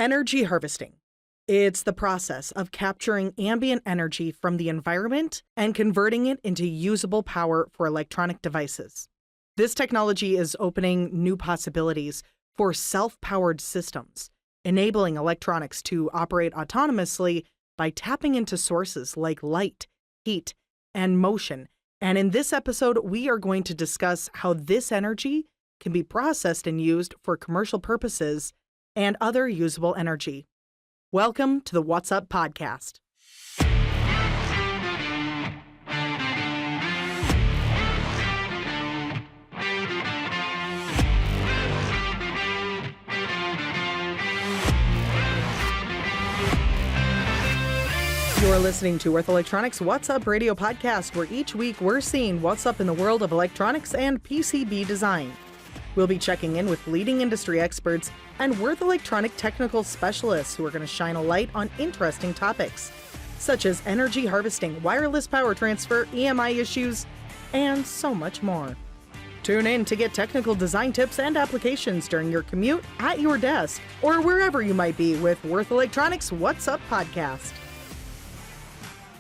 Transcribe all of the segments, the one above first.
Energy harvesting. It's the process of capturing ambient energy from the environment and converting it into usable power for electronic devices. This technology is opening new possibilities for self-powered systems, enabling electronics to operate autonomously by tapping into sources like light, heat, and motion. And in this episode, we are going to discuss how this energy can be processed and used for commercial purposes and other usable energy. Welcome to the What's Up podcast. You're listening to Würth Elektronik's What's Up radio podcast, where each week we're seeing what's up in the world of electronics and PCB design. We'll be checking in with leading industry experts and Würth Elektronik technical specialists who are going to shine a light on interesting topics, such as energy harvesting, wireless power transfer, EMI issues, and so much more. Tune in to get technical design tips and applications during your commute, at your desk, or wherever you might be with Würth Elektronik's What's Up podcast.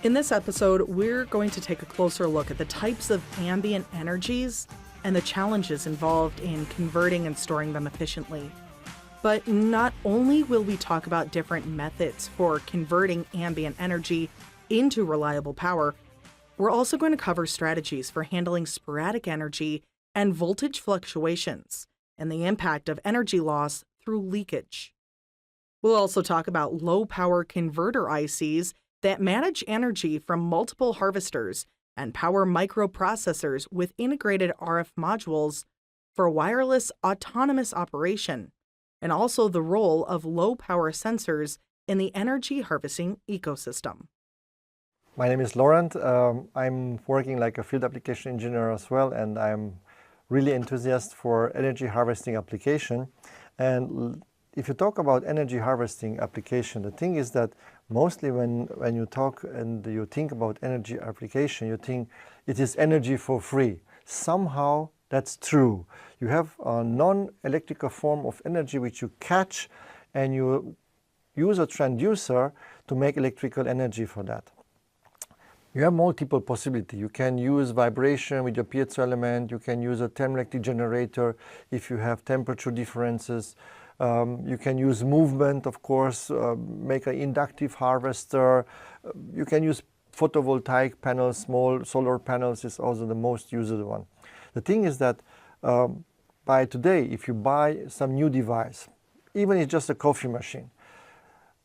In this episode, we're going to take a closer look at the types of ambient energies and the challenges involved in converting and storing them efficiently. But not only will we talk about different methods for converting ambient energy into reliable power, we're also going to cover strategies for handling sporadic energy and voltage fluctuations and the impact of energy loss through leakage. We'll also talk about low-power converter ICs that manage energy from multiple harvesters and power microprocessors with integrated RF modules for wireless autonomous operation, and also the role of low-power sensors in the energy harvesting ecosystem. My name is Laurent. I'm working like a field application engineer as well, and I'm really enthusiastic for energy harvesting application. And if you talk about energy harvesting application, the thing is that mostly when you talk and you think about energy application, you think it is energy for free. Somehow that's true. You have a non-electrical form of energy which you catch and you use a transducer to make electrical energy for that. You have multiple possibilities. You can use vibration with your piezo element. You can use a thermoelectric generator if you have temperature differences. You can use movement, of course, make an inductive harvester. You can use photovoltaic panels, small solar panels is also the most used one. The thing is that by today, if you buy some new device, even if it's just a coffee machine,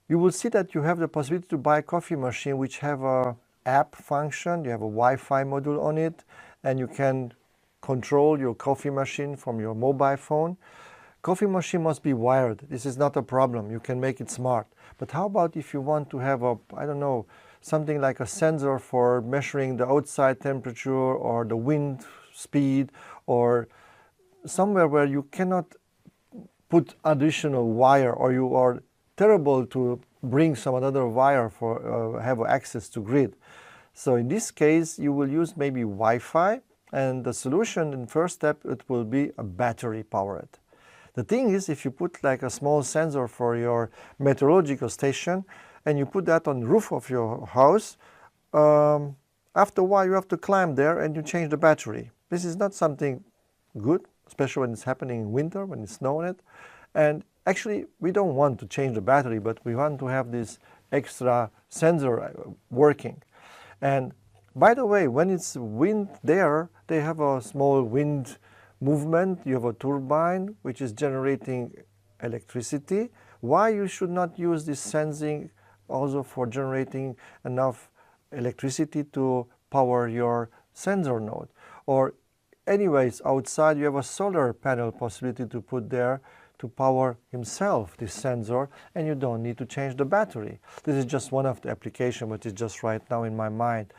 you will see that you have the possibility to buy a coffee machine which have a app function, you have a Wi-Fi module on it, and you can control your coffee machine from your mobile phone. Coffee machine must be wired. This is not a problem. You can make it smart. But how about if you want to have something like a sensor for measuring the outside temperature or the wind speed, or somewhere where you cannot put additional wire, or you are terrible to bring some other wire for have access to grid. So in this case, you will use maybe Wi-Fi, and the solution in first step, it will be a battery powered. The thing is, if you put like a small sensor for your meteorological station and you put that on the roof of your house, after a while you have to climb there and you change the battery. This is not something good, especially when it's happening in winter, when it's snowing. And actually, we don't want to change the battery, but we want to have this extra sensor working. And by the way, when it's wind there, they have a small wind movement. You have a turbine which is generating electricity. Why you should not use this sensing also for generating enough electricity to power your sensor node? Or anyways, outside you have a solar panel possibility to put there to power himself, this sensor, and you don't need to change the battery. This is just one of the applications, but it's just right now in my mind.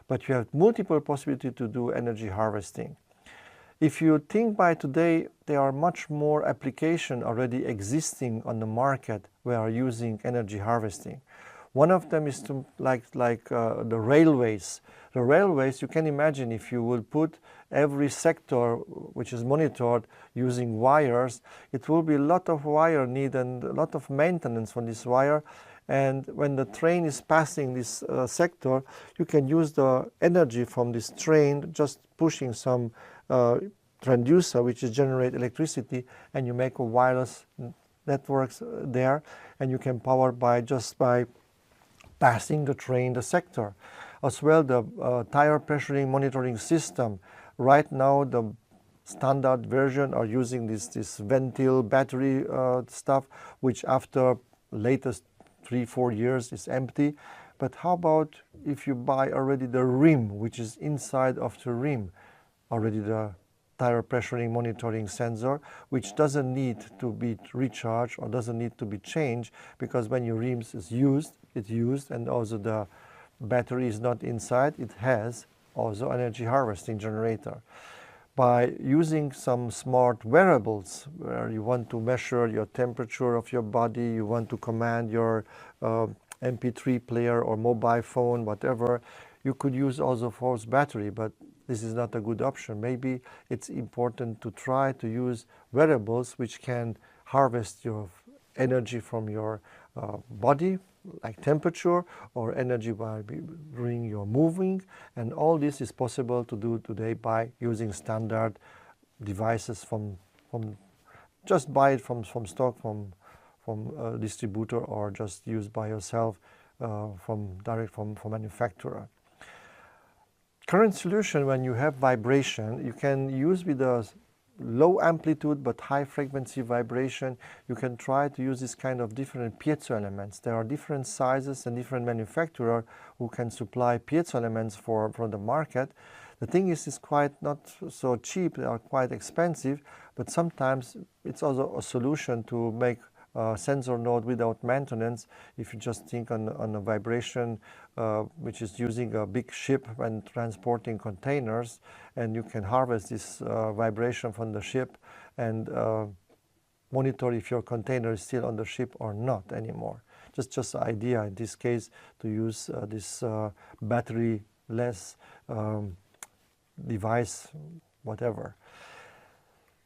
But you have multiple possibilities to do energy harvesting. If you think by today, there are much more applications already existing on the market where are using energy harvesting. One of them is to like the railways. The railways, you can imagine if you will put every sector which is monitored using wires, it will be a lot of wire need and a lot of maintenance on this wire. And when the train is passing this sector, you can use the energy from this train just pushing some transducer which is generate electricity, and you make a wireless networks there, and you can power just by passing the train the sector. As well, the tire pressuring monitoring system. Right now, the standard version are using this ventil battery stuff, which after latest 3-4 years is empty. But how about if you buy already the rim, which is inside of the rim, already the tire pressuring monitoring sensor, which doesn't need to be recharged or doesn't need to be changed, because when your rims is used, it's used, and also the battery is not inside, it has also energy harvesting generator. By using some smart wearables where you want to measure your temperature of your body, you want to command your MP3 player or mobile phone, whatever, you could use also false battery, but this is not a good option. Maybe it's important to try to use wearables which can harvest your energy from your body, like temperature, or energy by during your moving, and all this is possible to do today by using standard devices from just buy it from stock from a distributor, or just use by yourself direct from manufacturer. Current solution, when you have vibration, you can use with a low amplitude but high frequency vibration. You can try to use this kind of different piezo elements. There are different sizes and different manufacturers who can supply piezo elements for the market. The thing is, it's quite not so cheap. They are quite expensive, but sometimes it's also a solution to make a sensor node without maintenance. If you just think on a vibration which is using a big ship when transporting containers, and you can harvest this vibration from the ship and monitor if your container is still on the ship or not anymore. Just an idea in this case to use this battery-less device, whatever.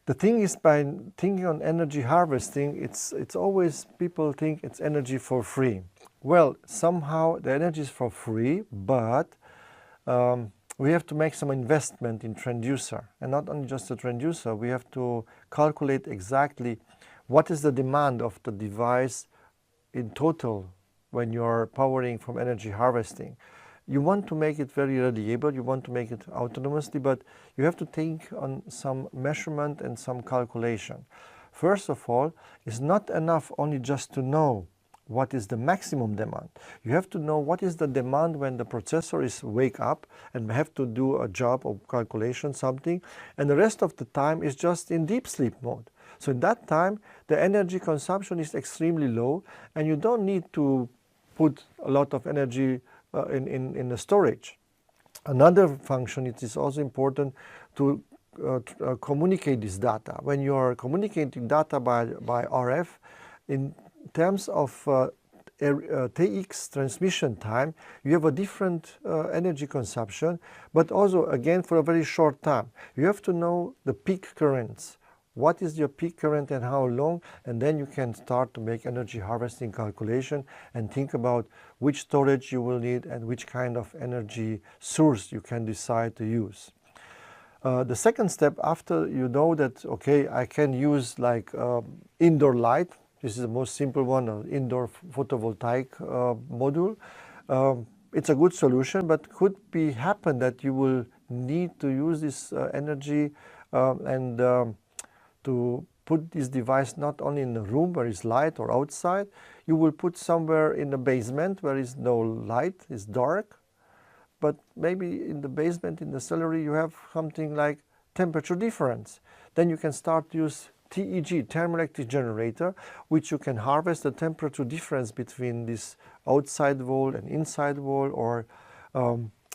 The thing is, by thinking on energy harvesting, it's always people think it's energy for free. Well, somehow the energy is for free, but we have to make some investment in transducer, and not only just the transducer. We have to calculate exactly what is the demand of the device in total when you are powering from energy harvesting. You want to make it very reliable, you want to make it autonomously, but you have to think on some measurement and some calculation. First of all, it's not enough only just to know what is the maximum demand. You have to know what is the demand when the processor is wake up and have to do a job of calculation, something, and the rest of the time is just in deep sleep mode. So in that time, the energy consumption is extremely low, and you don't need to put a lot of energy in the storage. Another function, it is also important to communicate this data. When you are communicating data by RF, in terms of TX transmission time, you have a different energy consumption, but also again for a very short time. You have to know the peak currents. What is your peak current and how long, and then you can start to make energy harvesting calculation and think about which storage you will need and which kind of energy source you can decide to use. The second step, after you know that, okay, I can use like indoor light. This is the most simple one, an indoor photovoltaic module. It's a good solution, but could be happen that you will need to use this energy to put this device not only in the room where it's light or outside. You will put somewhere in the basement where is no light, it's dark, but maybe in the basement, in the cellar, you have something like temperature difference. Then you can start to use TEG, thermoelectric generator, which you can harvest the temperature difference between this outside wall and inside wall, or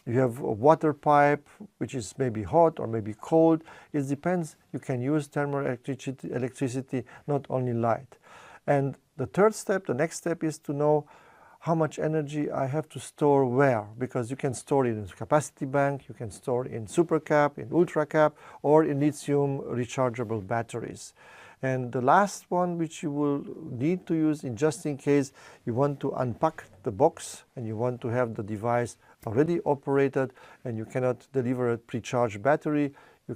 you have a water pipe which is maybe hot or maybe cold. It depends. You can use thermoelectricity, electricity, not only light. And the third step, the next step, is to know how much energy I have to store where, because you can store it in a capacity bank, you can store it in supercap, in ultracap, or in lithium rechargeable batteries. And the last one, which you will need to use in just in case you want to unpack the box and you want to have the device already operated and you cannot deliver a pre-charged battery, you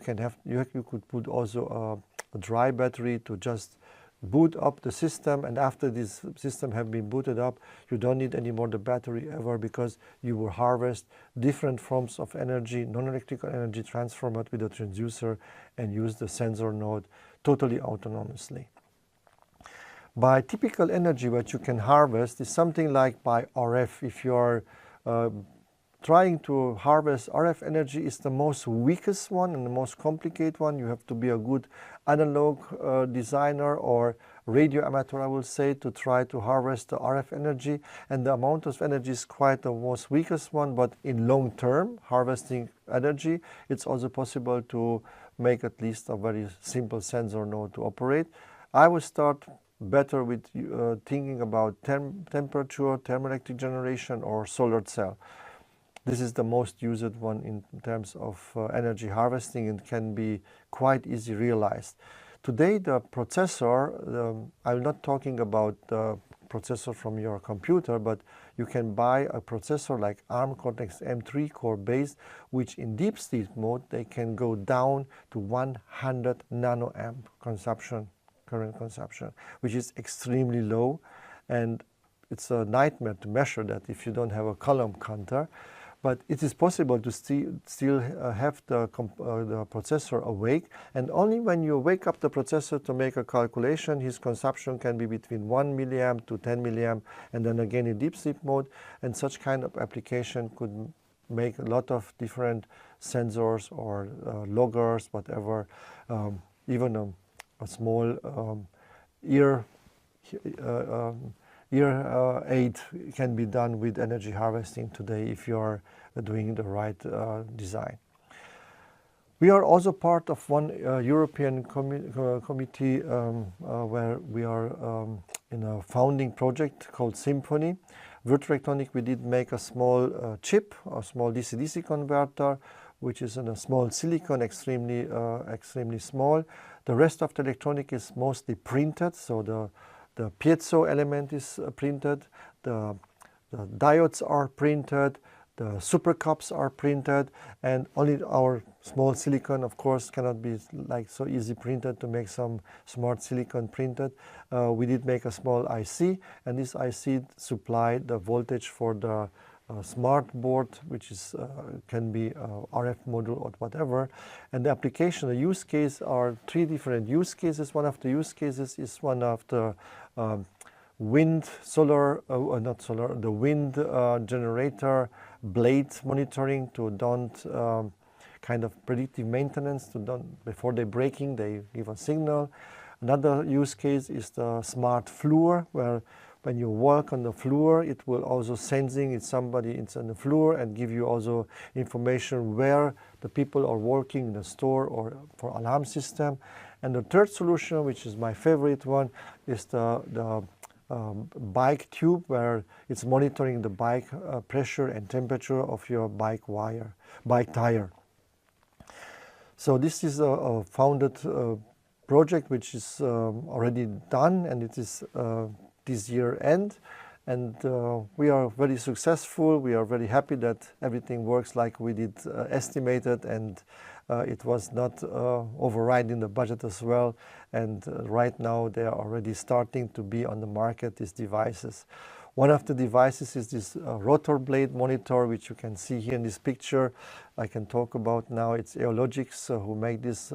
could put also a dry battery to just boot up the system, and after this system have been booted up, you don't need any more the battery ever, because you will harvest different forms of energy, non-electrical energy, transform it with a transducer and use the sensor node totally autonomously. By typical energy, what you can harvest is something like by RF. If you are trying to harvest RF energy, is the most weakest one and the most complicated one. You have to be a good analog designer or radio amateur, I will say, to try to harvest the RF energy. And the amount of energy is quite the most weakest one, but in long term harvesting energy, it's also possible to make at least a very simple sensor node to operate. I will start better with thinking about temperature, thermoelectric generation, or solar cell. This is the most used one in terms of energy harvesting and can be quite easily realized. Today the processor, I'm not talking about the processor from your computer, but you can buy a processor like ARM Cortex-M3 core based, which in deep sleep mode they can go down to 100 nanoamp consumption, current consumption, which is extremely low, and it's a nightmare to measure that if you don't have a column counter. But it is possible to still have the processor awake, and only when you wake up the processor to make a calculation, his consumption can be between 1 milliamp to 10 milliamp, and then again in deep sleep mode. And such kind of application could make a lot of different sensors or loggers, whatever, even a small ear aid can be done with energy harvesting today if you are doing the right design. We are also part of one European committee where we are in a founding project called Symphony. Würth Elektronik, we did make a small chip, a small DC-DC converter, which is in a small silicon, extremely small. The rest of the electronic is mostly printed, so the piezo element is printed, the diodes are printed, the supercups are printed, and only our small silicon, of course, cannot be like so easy printed to make some smart silicon printed. We did make a small IC, and this IC supplied the voltage for the smart board, which is can be RF module or whatever. And the application, the use case are three different use cases. One of the use cases is one of the wind generator blade monitoring to don't kind of predictive maintenance to don't before they're breaking, they give a signal. Another use case is the smart floor, where when you walk on the floor, it will also sensing if somebody is on the floor and give you also information where the people are working in the store or for alarm system. And the third solution, which is my favorite one, is the bike tube, where it's monitoring the bike pressure and temperature of your bike tire. So this is a founded project which is already done, and it is this year end, and we are very successful. We are very happy that everything works like we did estimated, and it was not overriding the budget as well. And right now they are already starting to be on the market, these devices. One of the devices is this rotor blade monitor, which you can see here in this picture. I can talk about now. It's Eologics who make this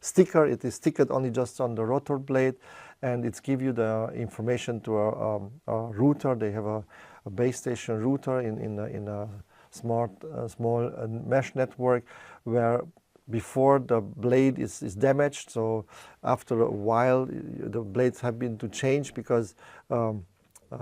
sticker. It is stickered only just on the rotor blade, and it's give you the information to a router. They have a base station router in a small mesh network, where before the blade is damaged, so after a while the blades have been to change because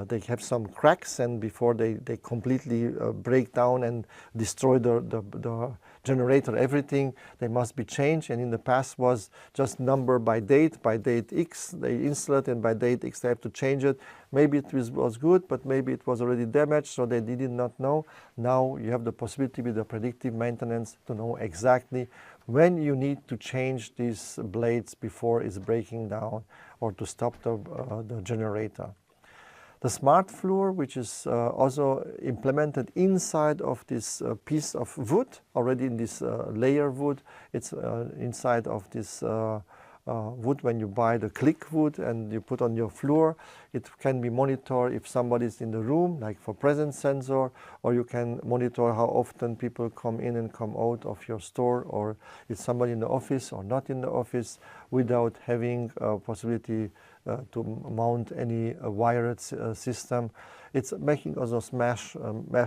they have some cracks, and before they completely break down and destroy the generator, everything, they must be changed. And in the past was just number by date X, they install it, and by date X they have to change it. Maybe it was good, but maybe it was already damaged, so they did not know. Now you have the possibility with the predictive maintenance to know exactly when you need to change these blades before it's breaking down, or to stop the generator. The smart floor, which is also implemented inside of this piece of wood, already in this layer wood. It's inside of this wood. When you buy the click wood and you put on your floor, it can be monitored if somebody is in the room, like for presence sensor, or you can monitor how often people come in and come out of your store, or is somebody in the office or not in the office, without having a possibility to mount any wired system. It's making also mesh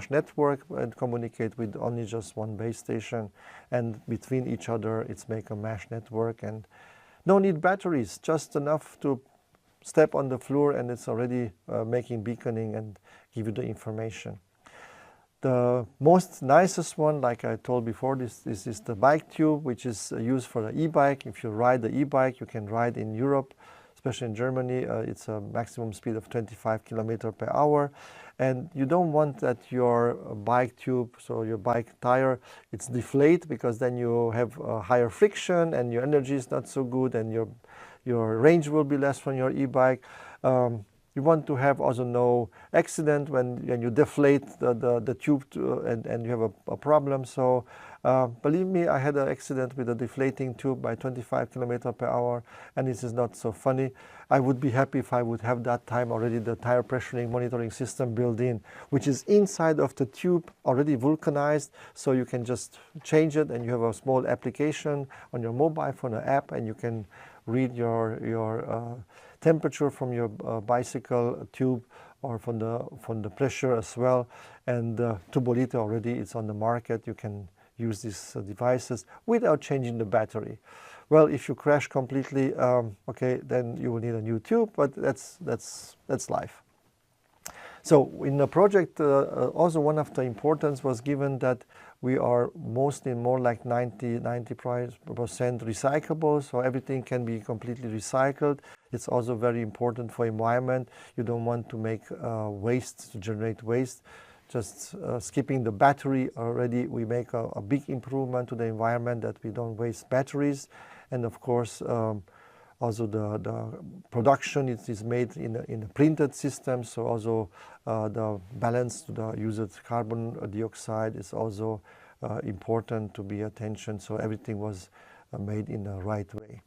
network and communicate with only just one base station, and between each other it's make a mesh network, and no need batteries, just enough to step on the floor and it's already making beaconing and give you the information. The most nicest one, like I told before, this is the bike tube, which is used for the e-bike. If you ride the e-bike, you can ride in Europe, especially in Germany. It's a maximum speed of 25 km/h. And you don't want that your bike tube, so your bike tire, it's deflate, because then you have higher friction and your energy is not so good, and your range will be less from your e-bike. You want to have also no accident when you deflate the tube and you have a problem. So believe me, I had an accident with a deflating tube by 25 km/h, and this is not so funny. I would be happy if I would have that time already the tire pressuring monitoring system built in, which is inside of the tube, already vulcanized, so you can just change it, and you have a small application on your mobile phone, an app, and you can read your temperature from your bicycle tube, or from the pressure as well. And Tubolite already, it's on the market. You can use these devices without changing the battery. Well, if you crash completely, okay, then you will need a new tube, but that's life. So in the project, also one of the importance was given that we are mostly more like 90% recyclable, so everything can be completely recycled. It's also very important for environment. You don't want to make waste, to generate waste. Just skipping the battery already, we make a big improvement to the environment, that we don't waste batteries. And of course, also the production is made in a printed system, so also the balance to the used carbon dioxide is also important to be attention. So everything was made in the right way.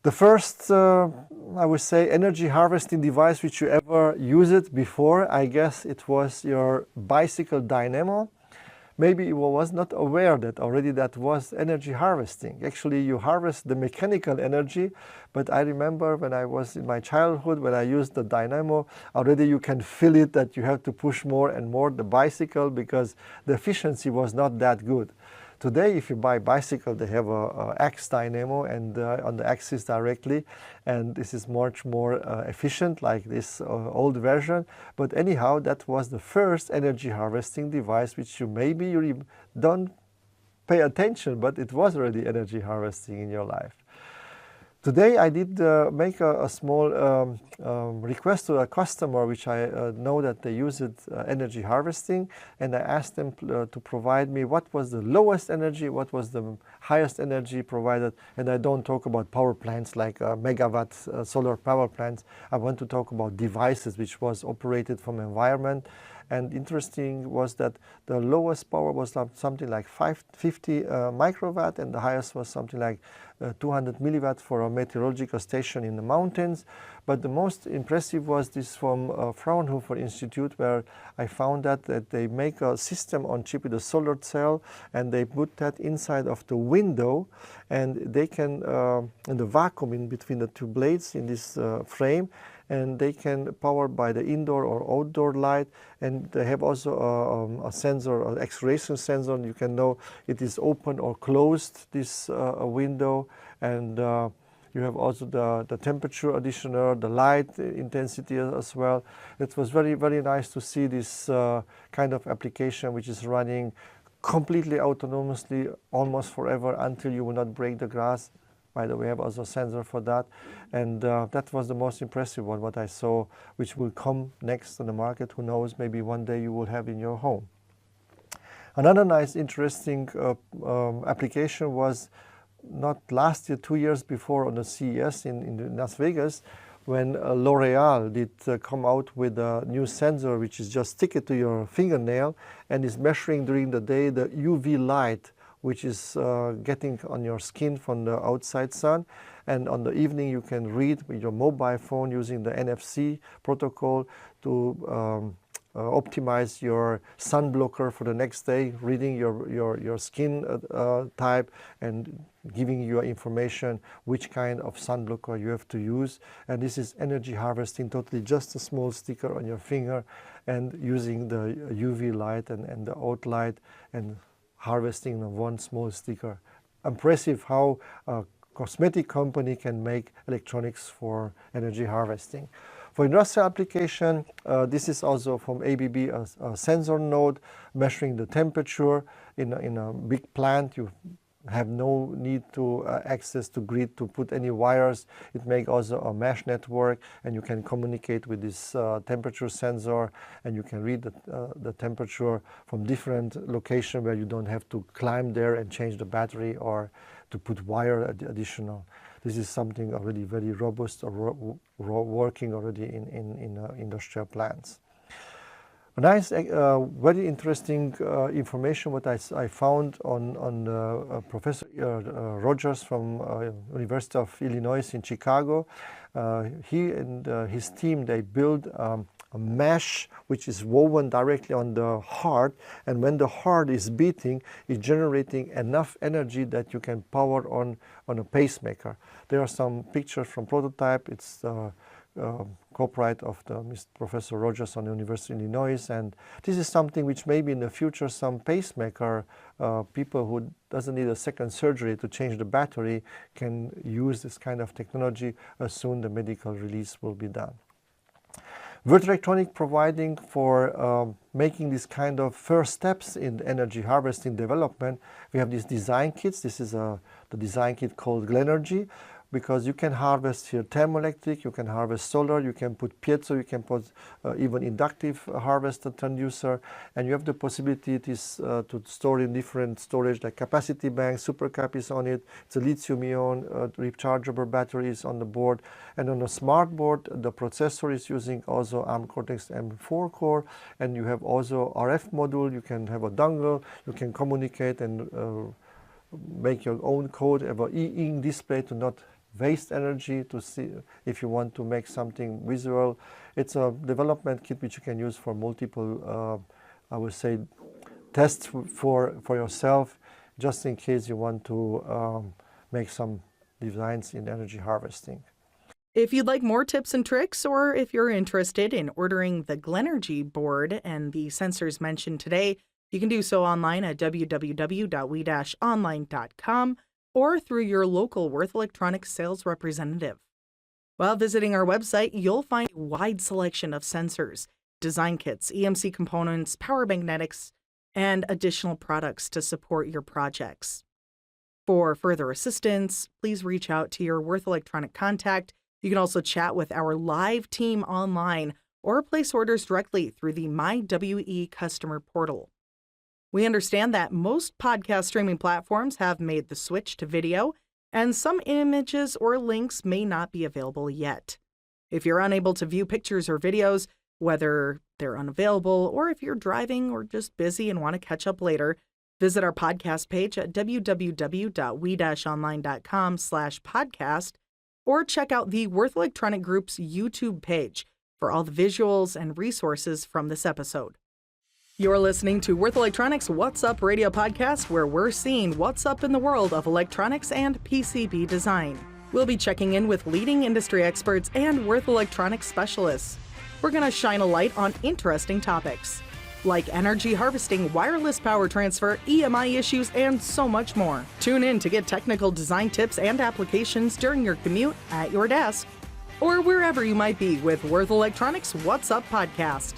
The first, I would say, energy harvesting device which you ever used before, I guess it was your bicycle dynamo. Maybe you was not aware that already that was energy harvesting. Actually, you harvest the mechanical energy, but I remember when I was in my childhood, when I used the dynamo, already you can feel it that you have to push more and more the bicycle, because the efficiency was not that good. Today, if you buy bicycle, they have a X dynamo and on the axis directly, and this is much more efficient, like this old version. But anyhow, that was the first energy harvesting device, which you don't pay attention, but it was already energy harvesting in your life. Today I did make a small request to a customer, which I know that they use it energy harvesting, and I asked them to provide me what was the lowest energy, what was the highest energy provided. And I don't talk about power plants like megawatt solar power plants. I want to talk about devices which was operated from environment. And interesting was that the lowest power was something like 50 microwatt, and the highest was something like 200 milliwatt for a meteorological station in the mountains. But the most impressive was this from Fraunhofer Institute, where I found that they make a system on chip with a solar cell, and they put that inside of the window, and they can, in the vacuum in between the two blades in this frame, and they can power by the indoor or outdoor light. And they have also a sensor, an X-ray sensor, and you can know it is open or closed, this window. And You have also the temperature additioner, the light intensity as well. It was very, very nice to see this kind of application which is running completely autonomously almost forever until you will not break the glass. By the way, I have also a sensor for that. And that was the most impressive one, what I saw, which will come next on the market. Who knows, maybe one day you will have in your home. Another nice, interesting application was not last year, 2 years before on the CES in Las Vegas, when L'Oreal did come out with a new sensor which is just stick it to your fingernail and is measuring during the day the UV light which is getting on your skin from the outside sun, and on the evening you can read with your mobile phone using the NFC protocol to optimize your sun blocker for the next day, reading your skin type and giving you information which kind of sun blocker you have to use. And this is energy harvesting, totally just a small sticker on your finger and using the UV light and the out light and harvesting on one small sticker. Impressive how a cosmetic company can make electronics for energy harvesting. For industrial application, this is also from ABB a sensor node measuring the temperature in a big plant. You have no need to access to grid to put any wires. It makes also a mesh network, and you can communicate with this temperature sensor, and you can read the temperature from different locations where you don't have to climb there and change the battery or to put wire additional. This is something already very robust or working already in industrial plants. A nice, very interesting information what I found on Professor Rogers from University of Illinois in Chicago. He and his team, they built a mesh which is woven directly on the heart, and when the heart is beating, it's generating enough energy that you can power on a pacemaker. There are some pictures from prototype. It's copyright of Professor Rogers on the University of Illinois, and this is something which maybe in the future some pacemaker people who doesn't need a second surgery to change the battery can use this kind of technology as soon the medical release will be done. Würth Elektronik providing for making this kind of first steps in energy harvesting development. We have these design kits. This is the design kit called Glenergy, because you can harvest here thermoelectric, you can harvest solar, you can put piezo, you can put even inductive harvester transducer, and you have the possibility to store in different storage like capacity banks, supercap is on it, it's a lithium-ion rechargeable batteries on the board, and on a smart board the processor is using also ARM Cortex M4 core, and you have also RF module, you can have a dongle, you can communicate and make your own code, have an e-ink display to not waste energy, to see if you want to make something visual. It's a development kit which you can use for multiple, I would say, tests for yourself, just in case you want to make some designs in energy harvesting. If you'd like more tips and tricks, or if you're interested in ordering the Glenergy board and the sensors mentioned today, you can do so online at www.we-online.com or through your local Würth Elektronik sales representative. While visiting our website, you'll find a wide selection of sensors, design kits, EMC components, power magnetics, and additional products to support your projects. For further assistance, please reach out to your Würth Elektronik contact. You can also chat with our live team online or place orders directly through the MyWE customer portal. We understand that most podcast streaming platforms have made the switch to video, and some images or links may not be available yet. If you're unable to view pictures or videos, whether they're unavailable or if you're driving or just busy and want to catch up later, visit our podcast page at www.we-online.com/podcast or check out the Würth Elektronik Group's YouTube page for all the visuals and resources from this episode. You're listening to Würth Elektronik's What's Up radio podcast, where we're seeing what's up in the world of electronics and PCB design. We'll be checking in with leading industry experts and Würth Elektronik specialists. We're going to shine a light on interesting topics. like energy harvesting, wireless power transfer, EMI issues, and so much more. Tune in to get technical design tips and applications during your commute, at your desk, or wherever you might be with Würth Elektronik's What's Up podcast.